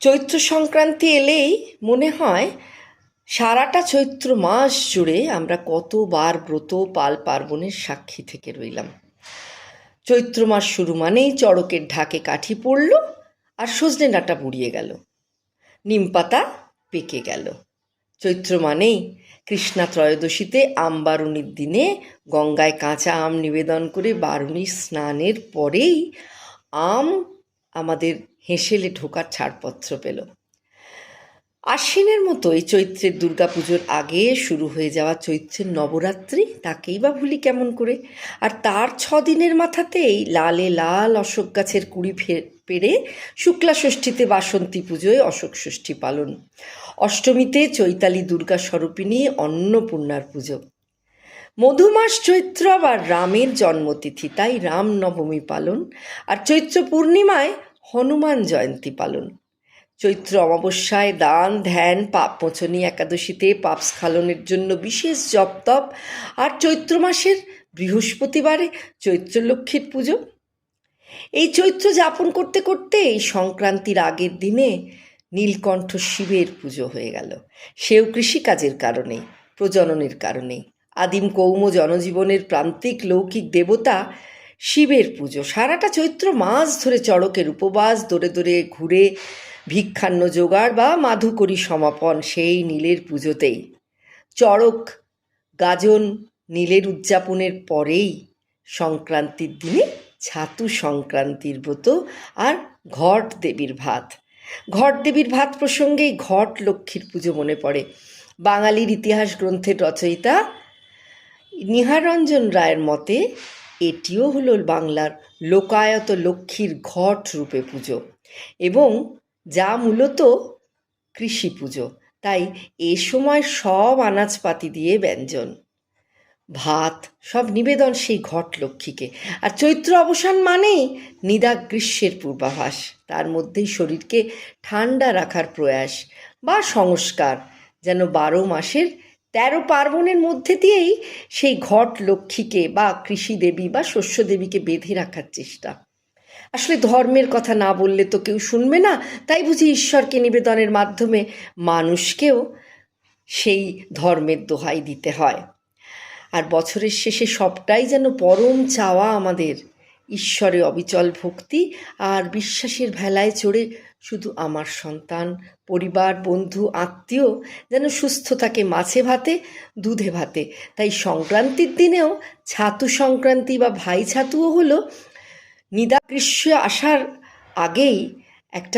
চৈত্র সংক্রান্তি এলেই মনে হয় সারাটা চৈত্র মাস জুড়ে আমরা কতবার ব্রত পাল পার্বণের সাক্ষী থেকে রইলাম। চৈত্র মাস শুরু মানেই চড়কের ঢাকে কাঠি পড়ল, আর সজনে ডাঁটা বুড়িয়ে গেল, নিম পাতা পেকে গেল। চৈত্র মানেই কৃষ্ণা ত্রয়োদশীতে আম বারুণীর দিনে গঙ্গায় কাঁচা আম নিবেদন করে বারুণীর স্নানের পরেই আম আমাদের হেঁসেলে ঢোকার ছাড়পত্র পেল। আশ্বিনের মতো এই চৈত্রের দুর্গাপুজোর আগে শুরু হয়ে যাওয়া চৈত্রের নবরাত্রি, তাকেই বা ভুলি কেমন করে? আর তার 6 দিনের মাথাতেই লালে লাল অশোক গাছের কুড়ি পেড়ে শুক্লা ষষ্ঠীতে বাসন্তী পুজোয় অশোক ষষ্ঠী পালন, অষ্টমীতে চৈতালি দুর্গা স্বরূপিণী অন্নপূর্ণার পুজো। মধুমাস চৈত্র আবার রামের জন্মতিথি, তাই রামনবমী পালন, আর চৈত্র পূর্ণিমায় হনুমান জয়ন্তী পালন। চৈত্র অমাবস্যায় দান ধ্যান, পাপমোচনী একাদশীতে পাপস্খলনের জন্য বিশেষ জপ তপ, আর চৈত্র মাসের বৃহস্পতিবারে চৈত্রলক্ষ্মীর পুজো। এই চৈত্র যাপন করতে করতে এই সংক্রান্তির আগের দিনে নীলকণ্ঠ শিবের পুজো হয়ে গেল। সেও কৃষিকাজের কারণেই, প্রজননের কারণেই। আদিম কৌম জনজীবনের প্রান্তিক লৌকিক দেবতা শিবের পুজো। সারাটা চৈত্র মাস ধরে চড়কের উপবাস, দোরে দোরে ঘুরে ভিক্ষান্ন জোগাড় বা মাধুকরী সমাপন সেই নীলের পুজোতেই। চড়ক গাজন নীলের উদযাপনের পরেই সংক্রান্তির দিনে ছাতু সংক্রান্তির ব্রত আর ঘট দেবীর ভাত। ঘট দেবীর ভাত প্রসঙ্গেই ঘট লক্ষ্মীর পুজো মনে পড়ে। বাঙালির ইতিহাস গ্রন্থের রচয়িতা নিহাররঞ্জন রায়ের মতে এটিও হলো বাংলার লোকায়ত লক্ষ্মীর ঘট রূপে পুজো, এবং যা মূলত কৃষি পুজো। তাই এ সময় সব আনাজপাতি দিয়ে ব্যঞ্জন, ভাত সব নিবেদন সেই ঘট লক্ষ্মীকে। আর চৈত্র অবসান মানেই নিদাগ গ্রীষ্মের পূর্বাভাস, তার মধ্যেই শরীরকে ঠান্ডা রাখার প্রয়াস বা সংস্কার, যেন 12 মাসের 13 পার্বণের মধ্যে দিয়েই সেই ঘট লক্ষ্মীকে বা কৃষি দেবী বা শস্য দেবীকে বেঁধে রাখার চেষ্টা। আসলে ধর্মের কথা না বললে তো কেউ শুনবে না, তাই বুঝি ঈশ্বরকে নিবেদনের মাধ্যমে মানুষকেও সেই ধর্মের দোহাই দিতে হয়। আর বছরের শেষে সবটাই যেন পরম চাওয়া আমাদের, ঈশ্বরে অবিচল ভক্তি আর বিশ্বাসের ভেলায় চড়ে শুধু আমার সন্তান, পরিবার, বন্ধু, আত্মীয় যেন সুস্থ থাকে মাছে ভাতে দুধে ভাতে। তাই সংক্রান্তির দিনেও ছাতু সংক্রান্তি বা ভাই ছাতুও হলো নিদাগ গ্রীষ্ম আসার আগেই একটা